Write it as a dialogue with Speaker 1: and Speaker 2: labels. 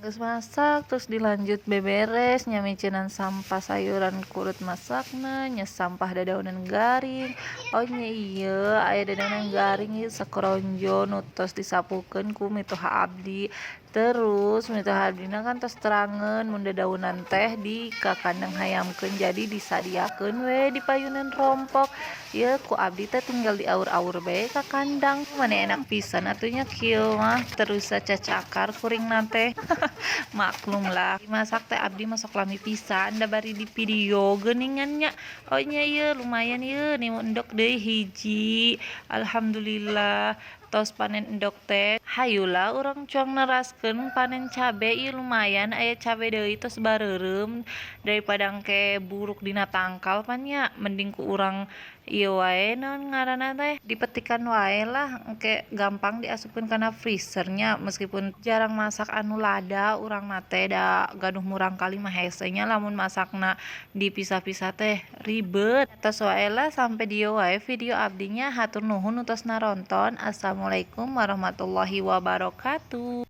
Speaker 1: Geus masak terus dilanjut beberes nyamicinan sampah sayuran kurut masakna nya sampah dadaunan garing. Oh nya ieu aya dadaunan garing ieu sakeronjo nu tos disapukeun ku mitoha abdi. Terus mitoha abdina kan tos terangeun mun dadaunan teh di ka kandang hayamkeun jadi disadiakeun we di payunan rompok. Ieu ku abdi teh tinggal diaur-aur bae ka kandang. Mane enak pisan atuh nya kieu mah terus cacakar kuringna teh. Maklum lah masak teh abdi masuk lami pisan da bari di video geuningannya. Oh nya ieu lumayan ieu nimu endog deui hiji. Alhamdulillah tos panen endog teh hayulah urang cuang neraskeun panen cabe ieu lumayan aya cabe deui tos bareureum daripada engke buruk dina tangkal pan nya mending ku urang ieu wae naon ngaranna teh dipetikan wae lah engke gampang diasupkeun kana freezer nya meskipun jarang masak anu lada urang na teh da gaduh murang kali mah hese nya lamun masakna dipisah-pisah teh ribet. Tos wae lah sampai dieu wae video abdinya hatur nuhun nu tos naronton. Assalamualaikum warahmatullahi wabarakatuh.